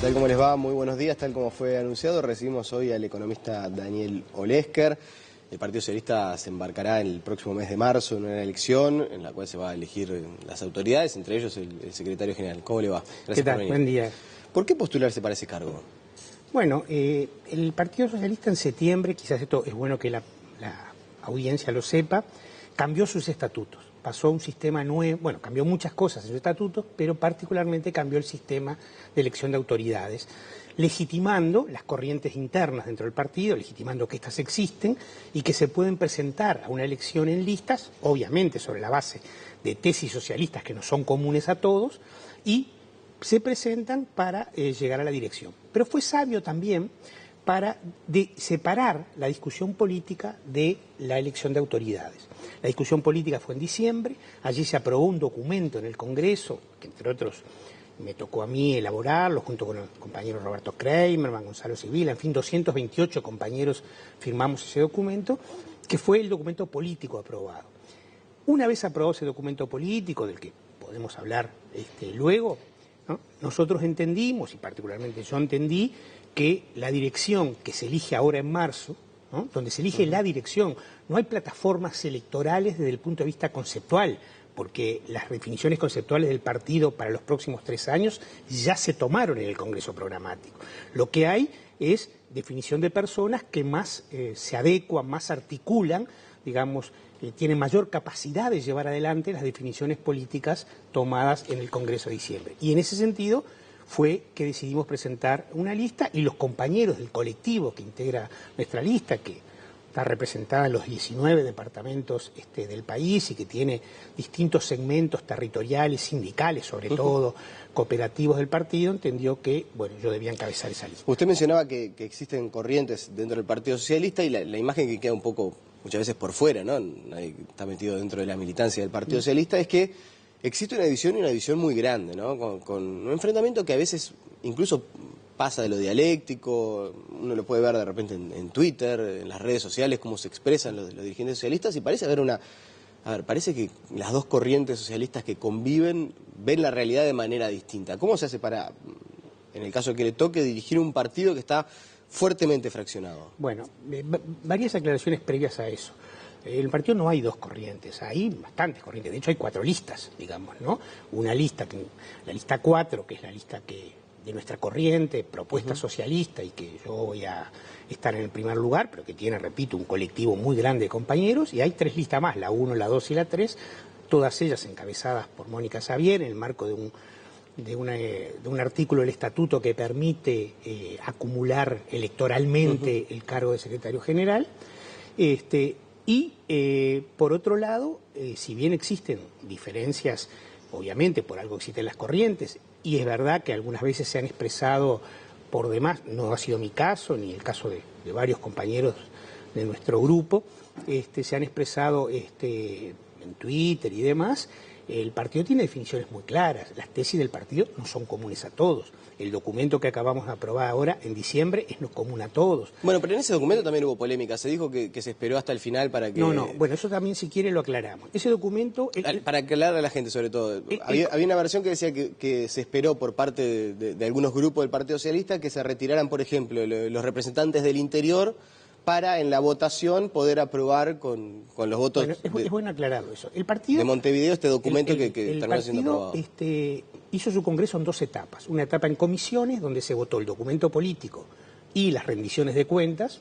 tal? ¿Cómo les va? Muy buenos días. Tal como fue anunciado, recibimos hoy al economista Daniel Olesker. El Partido Socialista se embarcará en el próximo mes de marzo en una elección en la cual se va a elegir las autoridades, entre ellos el secretario general. ¿Cómo le va? Gracias. ¿Qué tal? Por venir. Buen día. ¿Por qué postularse para ese cargo? Bueno, el Partido Socialista en septiembre, quizás esto es bueno que la audiencia lo sepa, cambió sus estatutos. Pasó a un sistema nuevo, bueno, cambió muchas cosas en sus estatutos, pero particularmente cambió el sistema de elección de autoridades, legitimando las corrientes internas dentro del partido, legitimando que éstas existen y que se pueden presentar a una elección en listas, obviamente sobre la base de tesis socialistas que no son comunes a todos, y se presentan para llegar a la dirección. Pero fue sabio también para separar la discusión política de la elección de autoridades. La discusión política fue en diciembre, allí se aprobó un documento en el Congreso, que entre otros me tocó a mí elaborarlo, junto con el compañero Roberto Kreimerman, Gonzalo Sibila, en fin, 228 compañeros firmamos ese documento, que fue el documento político aprobado. Una vez aprobado ese documento político, del que podemos hablar luego, ¿no? Nosotros entendimos, y particularmente yo entendí, que la dirección que se elige ahora en marzo, ¿no? Donde se elige la dirección, no hay plataformas electorales desde el punto de vista conceptual, porque las definiciones conceptuales del partido para los próximos 3 años ya se tomaron en el Congreso Programático. Lo que hay es definición de personas que más se adecuan, más articulan, digamos, tienen mayor capacidad de llevar adelante las definiciones políticas tomadas en el Congreso de diciembre. Y en ese sentido fue que decidimos presentar una lista y los compañeros del colectivo que integra nuestra lista, que está representada en los 19 departamentos del país y que tiene distintos segmentos territoriales, sindicales sobre todo, cooperativos del partido, entendió que, bueno, yo debía encabezar esa lista. Usted mencionaba que existen corrientes dentro del Partido Socialista y la imagen que queda un poco, muchas veces por fuera, ¿no? Nadie está metido dentro de la militancia del Partido Socialista, es que existe una división y una división muy grande, ¿no? Con un enfrentamiento que a veces incluso pasa de lo dialéctico, uno lo puede ver de repente en Twitter, en las redes sociales, cómo se expresan los dirigentes socialistas, y parece haber parece que las dos corrientes socialistas que conviven ven la realidad de manera distinta. ¿Cómo se hace para, en el caso que le toque, dirigir un partido que está fuertemente fraccionado? Bueno, varias aclaraciones previas a eso. En el partido no hay dos corrientes, hay bastantes corrientes, de hecho hay 4 listas, digamos, ¿no? Una lista, la lista 4, que es la lista de nuestra corriente, propuesta socialista, y que yo voy a estar en el primer lugar, pero que tiene, repito, un colectivo muy grande de compañeros, y hay 3 listas más, la 1, la 2 y la 3, todas ellas encabezadas por Mónica Xavier, en el marco de un artículo del estatuto que permite acumular electoralmente el cargo de secretario general. Y por otro lado, si bien existen diferencias, obviamente por algo existen las corrientes, y es verdad que algunas veces se han expresado por demás, no ha sido mi caso, ni el caso de varios compañeros de nuestro grupo, se han expresado en Twitter y demás. El partido tiene definiciones muy claras, las tesis del partido no son comunes a todos. El documento que acabamos de aprobar ahora, en diciembre, es no común a todos. Bueno, pero en ese documento también hubo polémica. Se dijo que se esperó hasta el final para que... No, bueno, eso también si quiere lo aclaramos. Ese documento... Para aclarar a la gente sobre todo. Había una versión que decía que se esperó por parte de algunos grupos del Partido Socialista que se retiraran, por ejemplo, los representantes del interior para en la votación poder aprobar con los votos... Bueno, es bueno aclararlo eso. El partido... De Montevideo, este documento que terminó siendo aprobado. El partido hizo su congreso en 2 etapas. Una etapa en comisiones, donde se votó el documento político y las rendiciones de cuentas.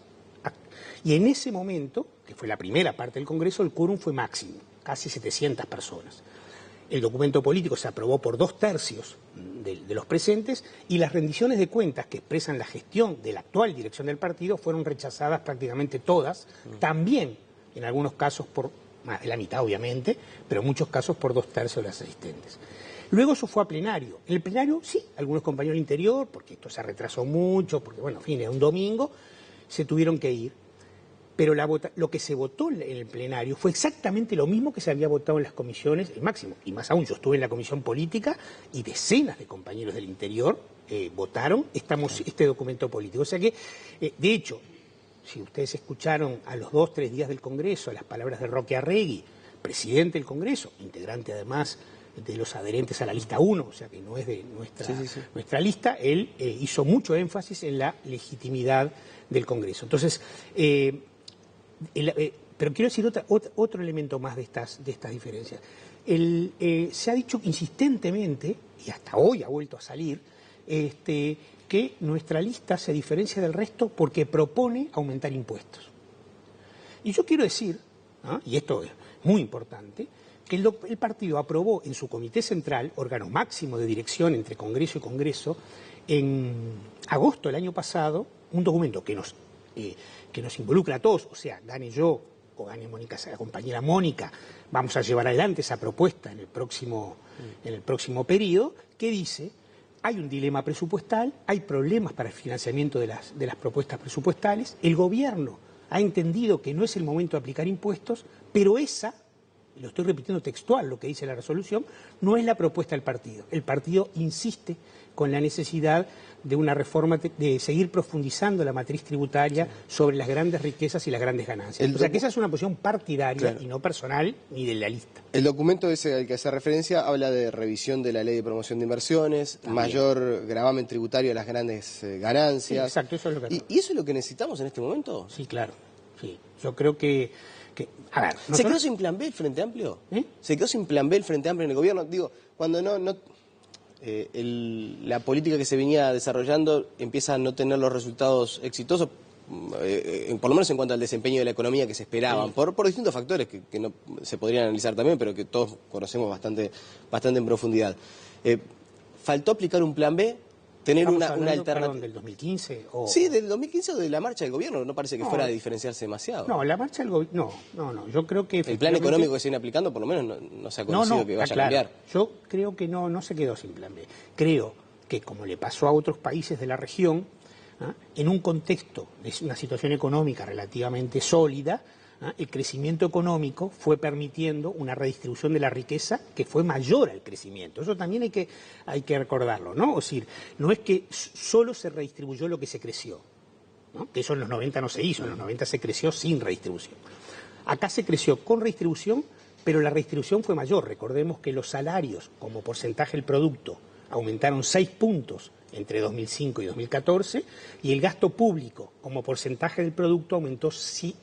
Y en ese momento, que fue la primera parte del congreso, el quórum fue máximo, casi 700 personas. El documento político se aprobó por 2/3 de los presentes, y las rendiciones de cuentas que expresan la gestión de la actual dirección del partido fueron rechazadas prácticamente todas, también en algunos casos por más de la mitad obviamente, pero en muchos casos por 2/3 de las asistentes. Luego eso fue a plenario. En el plenario, sí, algunos compañeros del interior, porque esto se retrasó mucho, porque bueno, en fin, era un domingo, se tuvieron que ir. Pero lo que se votó en el plenario fue exactamente lo mismo que se había votado en las comisiones, el máximo. Y más aún, yo estuve en la comisión política y decenas de compañeros del interior votaron este documento político. O sea que, de hecho, si ustedes escucharon a los 2 o 3 días del Congreso las palabras de Roque Arregui, presidente del Congreso, integrante además de los adherentes a la lista 1, o sea que no es de nuestra lista, él hizo mucho énfasis en la legitimidad del Congreso. Entonces, pero quiero decir otro elemento más de estas diferencias. Se ha dicho insistentemente, y hasta hoy ha vuelto a salir, que nuestra lista se diferencia del resto porque propone aumentar impuestos. Y yo quiero decir, ¿no?, y esto es muy importante, que el partido aprobó en su comité central, órgano máximo de dirección entre Congreso y Congreso, en agosto del año pasado, un documento que nos involucra a todos, o sea, gane yo o gane Mónica, la compañera Mónica, vamos a llevar adelante esa propuesta en el próximo periodo, que dice: hay un dilema presupuestal, hay problemas para el financiamiento de las propuestas presupuestales, el gobierno ha entendido que no es el momento de aplicar impuestos, pero esa, lo estoy repitiendo textual lo que dice la resolución, no es la propuesta del partido. El partido insiste con la necesidad de una reforma, de seguir profundizando la matriz tributaria sobre las grandes riquezas y las grandes ganancias. O sea que esa es una posición partidaria, claro, y no personal ni de la lista. El documento ese al que hace referencia habla de revisión de la ley de promoción de inversiones, también mayor gravamen tributario a las grandes ganancias. Sí, exacto, eso es lo que... ¿Y eso es lo que necesitamos en este momento? Sí, claro. Sí. Yo creo que a ver, nosotros... ¿Se quedó sin plan B el Frente Amplio? ¿Se quedó sin plan B el Frente Amplio en el gobierno? Digo, cuando la política que se venía desarrollando empieza a no tener los resultados exitosos, por lo menos en cuanto al desempeño de la economía que se esperaban, por distintos factores que no se podrían analizar también, pero que todos conocemos bastante en profundidad. ¿Faltó aplicar un plan B? Tener una alternativa. ¿Del 2015? Sí, del 2015 o de la marcha del gobierno. No parece que fuera a diferenciarse demasiado. No, la marcha del gobierno. No. Yo creo que. El plan económico que se viene aplicando, por lo menos, no se ha conocido que vaya a cambiar. Yo creo que no se quedó sin plan B. Creo que, como le pasó a otros países de la región, en un contexto de una situación económica relativamente sólida, el crecimiento económico fue permitiendo una redistribución de la riqueza que fue mayor al crecimiento. Eso también hay que recordarlo, ¿no? Es decir, no es que solo se redistribuyó lo que se creció, ¿no? Que eso en los 90 no se hizo, en los 90 se creció sin redistribución. Acá se creció con redistribución, pero la redistribución fue mayor. Recordemos que los salarios como porcentaje del producto aumentaron 6 puntos entre 2005 y 2014, y el gasto público como porcentaje del producto aumentó casi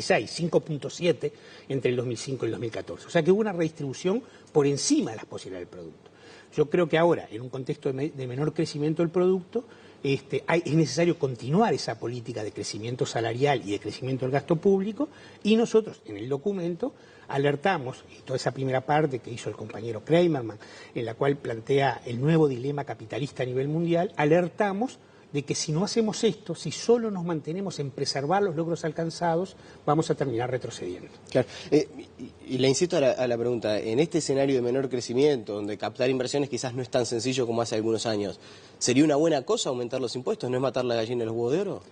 5.7 entre el 2005 y el 2014. O sea que hubo una redistribución por encima de las posibilidades del producto. Yo creo que ahora, en un contexto de menor crecimiento del producto, es necesario continuar esa política de crecimiento salarial y de crecimiento del gasto público, y nosotros en el documento alertamos, y toda esa primera parte que hizo el compañero Kramerman, en la cual plantea el nuevo dilema capitalista a nivel mundial, alertamos de que si no hacemos esto, si solo nos mantenemos en preservar los logros alcanzados, vamos a terminar retrocediendo. Claro. Y le insisto a la pregunta, en este escenario de menor crecimiento, donde captar inversiones quizás no es tan sencillo como hace algunos años, ¿sería una buena cosa aumentar los impuestos? ¿No es matar la gallina de los huevos de oro?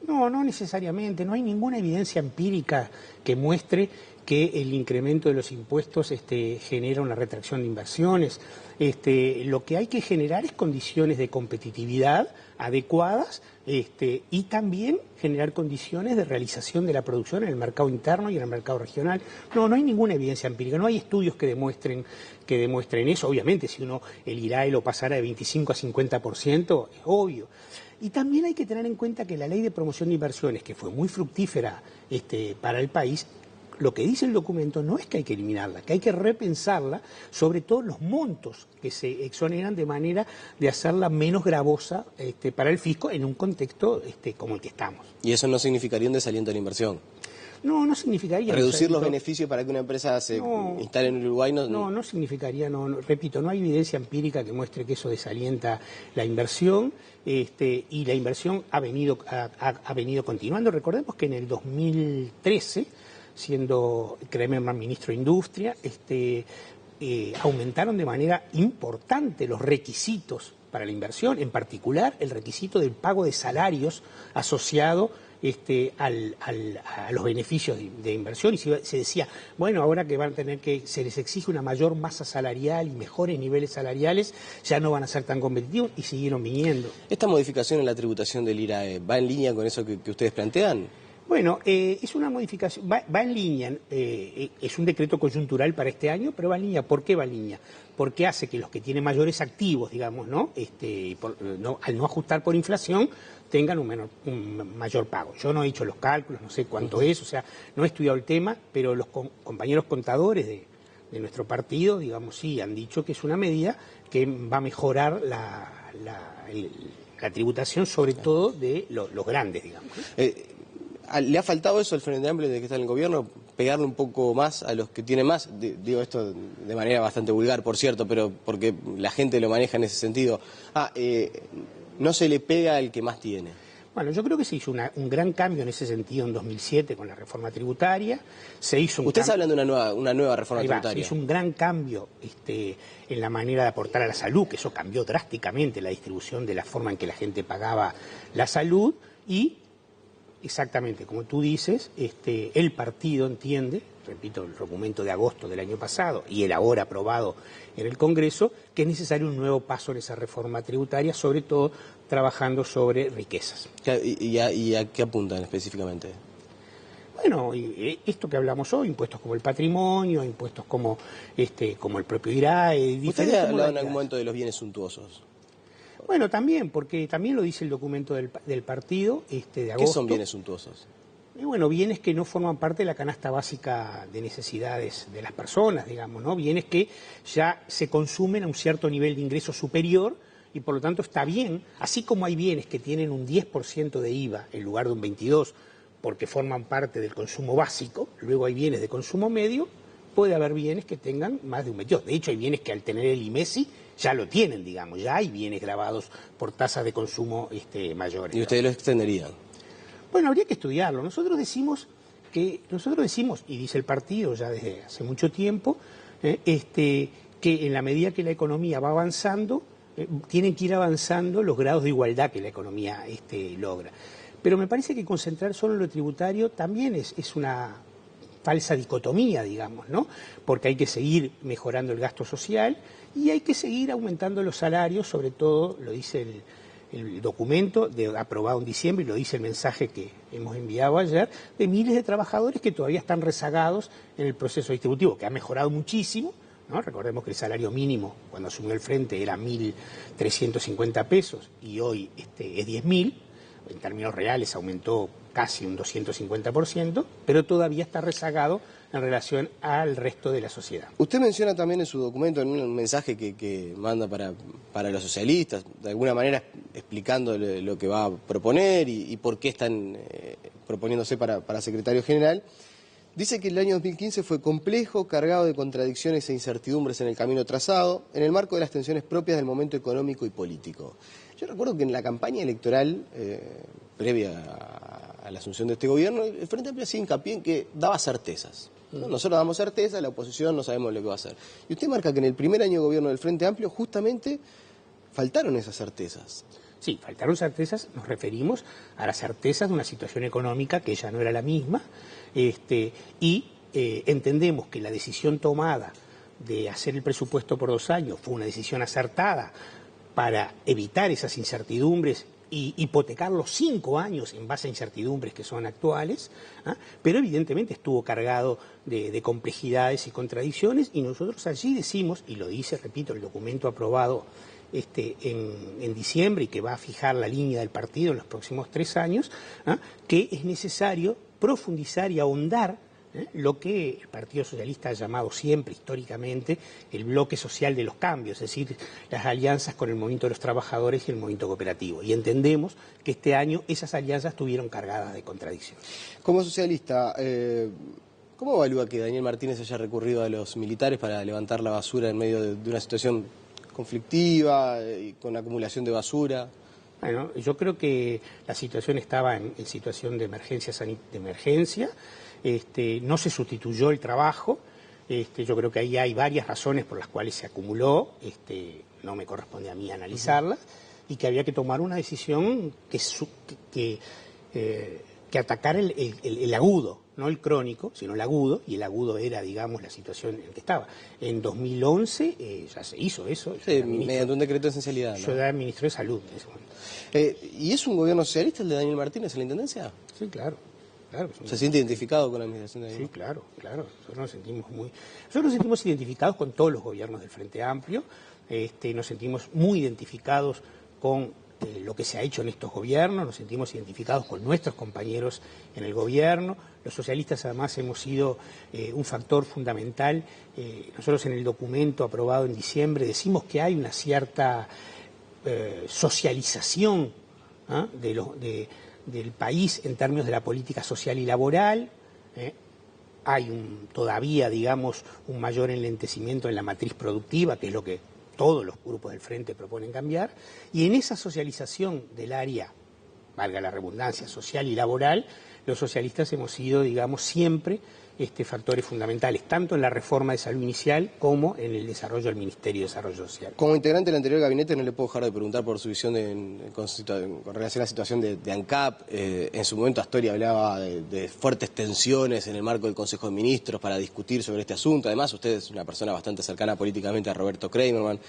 No necesariamente. No hay ninguna evidencia empírica que muestre que el incremento de los impuestos genera una retracción de inversiones. Lo que hay que generar es condiciones de competitividad adecuadas y también generar condiciones de realización de la producción en el mercado interno y en el mercado regional. No hay ninguna evidencia empírica, no hay estudios que demuestren eso. Obviamente, si el IRAE lo pasara de 25 a 50%, es obvio. Y también hay que tener en cuenta que la ley de promoción de inversiones, que fue muy fructífera para el país, lo que dice el documento no es que hay que eliminarla, que hay que repensarla, sobre todo los montos que se exoneran, de manera de hacerla menos gravosa para el fisco en un contexto como el que estamos. ¿Y eso no significaría un desaliento de la inversión? No significaría... ¿Reducir los beneficios para que una empresa se instale en Uruguay? No significaría, repito, no hay evidencia empírica que muestre que eso desalienta la inversión, y la inversión ha venido continuando. Recordemos que en el 2013... siendo Kramerman ministro de Industria, aumentaron de manera importante los requisitos para la inversión, en particular el requisito del pago de salarios asociado a los beneficios de inversión, y se decía, bueno, ahora que se les exige una mayor masa salarial y mejores niveles salariales, ya no van a ser tan competitivos, y siguieron viniendo. ¿Esta modificación en la tributación del IRAE va en línea con eso que ustedes plantean? Bueno, es una modificación, va en línea, es un decreto coyuntural para este año, pero va en línea. ¿Por qué va en línea? Porque hace que los que tienen mayores activos, digamos, ¿no? Al no ajustar por inflación, tengan un mayor pago. Yo no he hecho los cálculos, no sé cuánto es, o sea, no he estudiado el tema, pero los compañeros contadores de nuestro partido, digamos, sí, han dicho que es una medida que va a mejorar la tributación, sobre todo de los grandes, digamos. ¿Le ha faltado eso al Frente Amplio desde que está en el gobierno? ¿Pegarle un poco más a los que tienen más? Digo esto de manera bastante vulgar, por cierto, pero porque la gente lo maneja en ese sentido. No se le pega al que más tiene. Bueno, yo creo que se hizo un gran cambio en ese sentido en 2007 con la reforma tributaria. Se hizo Usted está hablando de una nueva reforma tributaria. Se hizo un gran cambio en la manera de aportar a la salud, que eso cambió drásticamente la distribución de la forma en que la gente pagaba la salud y, exactamente como tú dices, el partido entiende, repito, el documento de agosto del año pasado y el ahora aprobado en el Congreso, que es necesario un nuevo paso en esa reforma tributaria, sobre todo trabajando sobre riquezas. ¿Y a qué apuntan específicamente? Bueno, esto que hablamos hoy, impuestos como el patrimonio, impuestos como el propio IRAE. ¿Usted ha hablado en algún momento de los bienes suntuosos? Bueno, también, porque también lo dice el documento del partido de agosto. ¿Qué son bienes suntuosos? Y bueno, bienes que no forman parte de la canasta básica de necesidades de las personas, digamos, ¿no? Bienes que ya se consumen a un cierto nivel de ingreso superior y por lo tanto está bien, así como hay bienes que tienen un 10% de IVA en lugar de un 22% porque forman parte del consumo básico, luego hay bienes de consumo medio, puede haber bienes que tengan más de un 22%. De hecho, hay bienes que al tener el IMESI ya lo tienen, digamos, ya hay bienes grabados por tasas de consumo mayores. ¿Y ustedes lo extenderían? Bueno, habría que estudiarlo. Nosotros decimos, y dice el partido ya desde hace mucho tiempo, que en la medida que la economía va avanzando, tienen que ir avanzando los grados de igualdad que la economía logra. Pero me parece que concentrar solo en lo tributario también es una falsa dicotomía, digamos, ¿no? Porque hay que seguir mejorando el gasto social y hay que seguir aumentando los salarios, sobre todo, lo dice el documento aprobado en diciembre y lo dice el mensaje que hemos enviado ayer, de miles de trabajadores que todavía están rezagados en el proceso distributivo, que ha mejorado muchísimo, ¿no? Recordemos que el salario mínimo cuando asumió el Frente era 1.350 pesos y hoy es 10.000, en términos reales aumentó casi un 250%, pero todavía está rezagado en relación al resto de la sociedad. Usted menciona también en su documento, en un mensaje que manda para los socialistas, de alguna manera explicando lo que va a proponer y por qué están proponiéndose para secretario general, dice que el año 2015 fue complejo, cargado de contradicciones e incertidumbres en el camino trazado, en el marco de las tensiones propias del momento económico y político. Yo recuerdo que en la campaña electoral, previa a la asunción de este gobierno, el Frente Amplio hacía hincapié en que daba certezas, ¿no? Nosotros damos certeza, la oposición no sabemos lo que va a hacer. Y usted marca que en el primer año de gobierno del Frente Amplio justamente faltaron esas certezas. Sí, faltaron certezas, nos referimos a las certezas de una situación económica que ya no era la misma, entendemos que la decisión tomada de hacer el presupuesto por 2 años fue una decisión acertada para evitar esas incertidumbres y hipotecar los 5 años en base a incertidumbres que son actuales, pero evidentemente estuvo cargado de complejidades y contradicciones y nosotros allí decimos, y lo dice, repito, el documento aprobado en diciembre y que va a fijar la línea del partido en los próximos 3 años, que es necesario profundizar y ahondar lo que el Partido Socialista ha llamado siempre, históricamente, el bloque social de los cambios, es decir, las alianzas con el movimiento de los trabajadores y el movimiento cooperativo. Y entendemos que este año esas alianzas estuvieron cargadas de contradicciones. Como socialista, ¿cómo evalúa que Daniel Martínez haya recurrido a los militares para levantar la basura en medio de una situación conflictiva y con acumulación de basura? Bueno, yo creo que la situación estaba en situación de emergencia. No se sustituyó el trabajo, yo creo que ahí hay varias razones por las cuales se acumuló, no me corresponde a mí analizarlas, y que había que tomar una decisión que atacara el agudo, no el crónico, sino el agudo, y el agudo era, digamos, la situación en que estaba. En 2011 ya se hizo eso. Sí, mediante un decreto de esencialidad, ¿no? Yo era ministro de Salud en ese momento. ¿Y es un gobierno socialista el de Daniel Martínez en la Intendencia? Sí, claro. claro. ¿Se siente identificado con la administración de Sí, Dilma? claro. Nosotros nos sentimos identificados con todos los gobiernos del Frente Amplio, nos sentimos muy identificados con lo que se ha hecho en estos gobiernos, nos sentimos identificados con nuestros compañeros en el gobierno. Los socialistas además hemos sido un factor fundamental. Nosotros en el documento aprobado en diciembre decimos que hay una cierta socialización del país en términos de la política social y laboral. Hay todavía, digamos, un mayor enlentecimiento en la matriz productiva, que es lo que todos los grupos del Frente proponen cambiar, y en esa socialización del área, valga la redundancia, social y laboral, los socialistas hemos sido, digamos, siempre factores fundamentales, tanto en la reforma de salud inicial como en el desarrollo del Ministerio de Desarrollo Social. Como integrante del anterior gabinete no le puedo dejar de preguntar por su visión con relación a la situación de ANCAP. En su momento Astori hablaba de fuertes tensiones en el marco del Consejo de Ministros para discutir sobre este asunto. Además, usted es una persona bastante cercana políticamente a Roberto Kreimerman.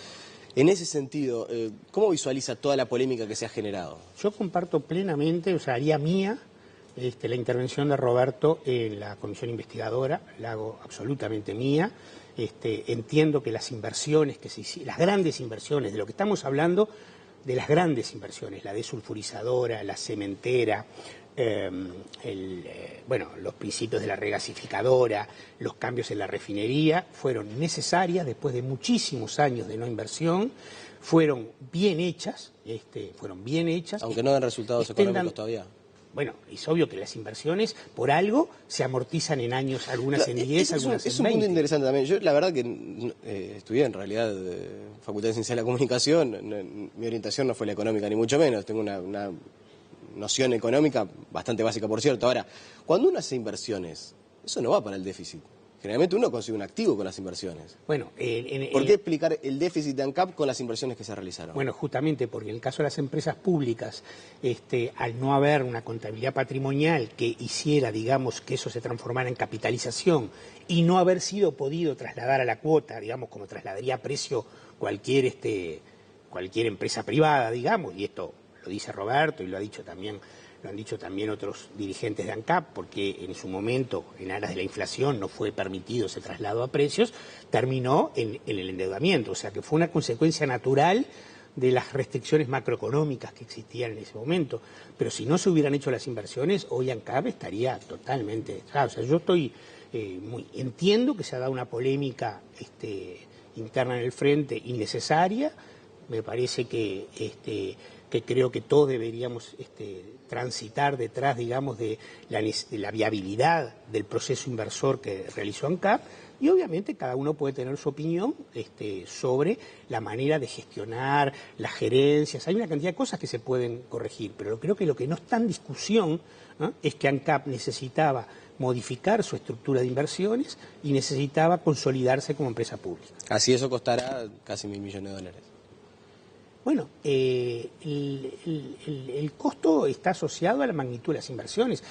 En ese sentido, ¿cómo visualiza toda la polémica que se ha generado? Yo comparto plenamente, o sea, haría mía la intervención de Roberto en la comisión investigadora, la hago absolutamente mía. Entiendo que las inversiones que se hicieron, las grandes inversiones, de lo que estamos hablando, de las grandes inversiones, la desulfurizadora, la cementera, los principios de la regasificadora, los cambios en la refinería, fueron necesarias después de muchísimos años de no inversión, fueron bien hechas. Aunque no den resultados económicos todavía. Bueno, es obvio que las inversiones, por algo, se amortizan en años, algunas en 10, algunas en 20. Es un punto interesante también. Yo, la verdad que estudié, en realidad, Facultad de Ciencia de la Comunicación. Mi orientación no fue la económica, ni mucho menos. Tengo una noción económica bastante básica, por cierto. Ahora, cuando uno hace inversiones, eso no va para el déficit. Generalmente uno consigue un activo con las inversiones. Bueno, ¿Por qué explicar el déficit de ANCAP con las inversiones que se realizaron? Bueno, justamente porque en el caso de las empresas públicas, al no haber una contabilidad patrimonial que hiciera, digamos, que eso se transformara en capitalización y no haber sido podido trasladar a la cuota, digamos, como trasladaría a precio cualquier empresa privada, digamos, y esto lo dice Roberto y lo han dicho también otros dirigentes de ANCAP, porque en su momento, en aras de la inflación, no fue permitido ese traslado a precios, terminó en el endeudamiento. O sea que fue una consecuencia natural de las restricciones macroeconómicas que existían en ese momento. Pero si no se hubieran hecho las inversiones, hoy ANCAP estaría totalmente... O sea, yo estoy entiendo que se ha dado una polémica interna en el Frente innecesaria. Me parece que creo que todos deberíamos transitar detrás, digamos, de la viabilidad del proceso inversor que realizó ANCAP, y obviamente cada uno puede tener su opinión sobre la manera de gestionar, las gerencias. Hay una cantidad de cosas que se pueden corregir, pero creo que lo que no está en discusión, ¿no?, es que ANCAP necesitaba modificar su estructura de inversiones y necesitaba consolidarse como empresa pública. Así eso costará casi $1.000 millones. Bueno, el costo está asociado a la magnitud de las inversiones.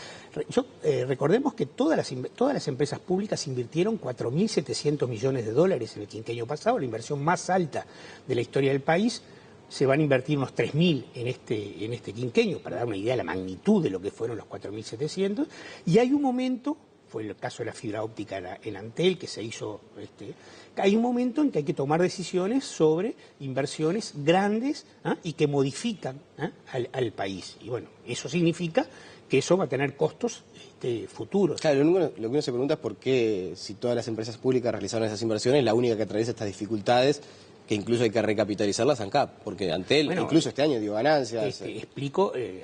Recordemos que todas las empresas públicas invirtieron $4.700 millones en el quinquenio pasado, la inversión más alta de la historia del país. Se van a invertir unos 3.000 en este quinquenio, para dar una idea de la magnitud de lo que fueron los 4.700. Y hay un momento, fue el caso de la fibra óptica en Antel, que se hizo... hay un momento en que hay que tomar decisiones sobre inversiones grandes y que modifican al país. Y bueno, eso significa que eso va a tener costos futuros. Claro, lo que uno se pregunta es por qué, si todas las empresas públicas realizaron esas inversiones, la única que atraviesa estas dificultades, que incluso hay que recapitalizarlas, ANCAP, porque Antel, incluso este año dio ganancias.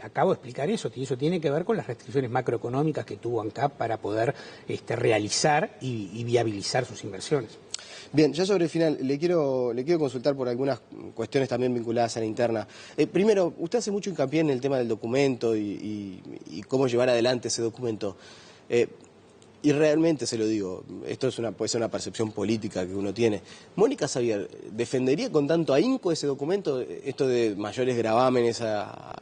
Acabo de explicar eso, y eso tiene que ver con las restricciones macroeconómicas que tuvo ANCAP para poder realizar y viabilizar sus inversiones. Bien, ya sobre el final, le quiero consultar por algunas cuestiones también vinculadas a la interna. Primero, usted hace mucho hincapié en el tema del documento y cómo llevar adelante ese documento. Y realmente se lo digo, esto puede ser una percepción política que uno tiene. Mónica Xavier, ¿defendería con tanto ahínco ese documento, esto de mayores gravámenes a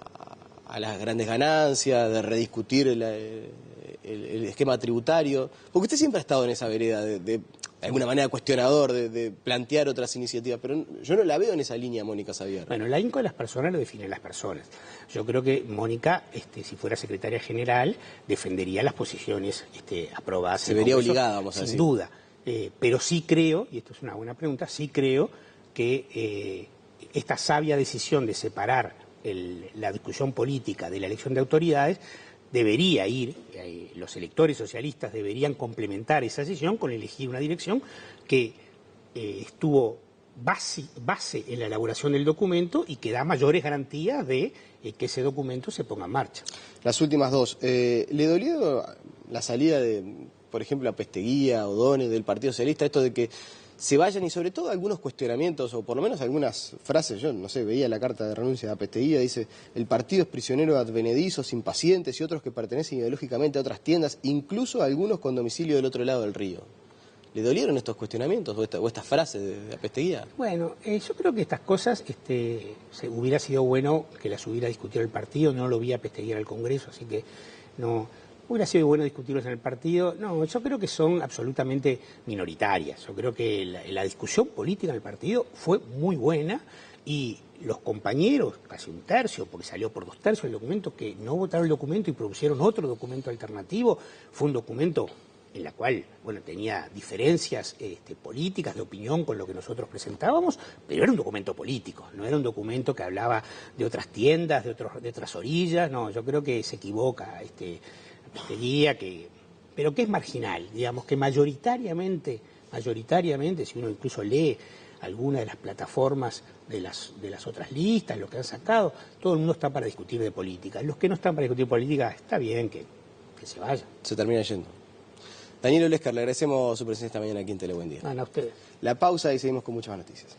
las grandes ganancias, de rediscutir el esquema tributario? Porque usted siempre ha estado en esa vereda de de alguna manera cuestionador de plantear otras iniciativas, pero yo no la veo en esa línea, Mónica Xavier. Bueno, la INCO de las personas lo definen las personas. Yo creo que Mónica, si fuera secretaria general, defendería las posiciones aprobadas. Se vería obligada, vamos a decir. Sin duda. Pero sí creo, y esto es una buena pregunta, sí creo que esta sabia decisión de separar la discusión política de la elección de autoridades debería ir, los electores socialistas deberían complementar esa decisión con elegir una dirección que estuvo base en la elaboración del documento y que da mayores garantías de que ese documento se ponga en marcha. Las últimas dos. ¿Le dolió la salida de, por ejemplo, a Pesteguía, O'Donnell, del Partido Socialista, esto de que se vayan y sobre todo algunos cuestionamientos o por lo menos algunas frases? Yo no sé, veía la carta de renuncia de Pesteguía, dice: el partido es prisionero de advenedizos, impacientes y otros que pertenecen ideológicamente a otras tiendas, incluso algunos con domicilio del otro lado del río. ¿Le dolieron estos cuestionamientos o estas frases de Pesteguía? Bueno, yo creo que estas cosas hubiera sido bueno que las hubiera discutido el partido. No lo vi a Pesteguía en el Congreso, así que no hubiera sido bueno discutirlos en el partido. No, yo creo que son absolutamente minoritarias. Yo creo que la discusión política en el partido fue muy buena y los compañeros, casi un tercio, porque salió por 2/3 el documento, que no votaron el documento y propusieron otro documento alternativo, fue un documento en la cual, bueno, tenía diferencias políticas, de opinión con lo que nosotros presentábamos, pero era un documento político, no era un documento que hablaba de otras tiendas, de otras orillas. No, yo creo que se equivoca Pesteguía, pero que es marginal, digamos que mayoritariamente, si uno incluso lee alguna de las plataformas de las otras listas, lo que han sacado, todo el mundo está para discutir de política. Los que no están para discutir política, está bien que se vayan. Se termina yendo. Daniel Olescar, le agradecemos su presencia esta mañana aquí en Tele Buen Día. A ustedes. La pausa y seguimos con muchas más noticias.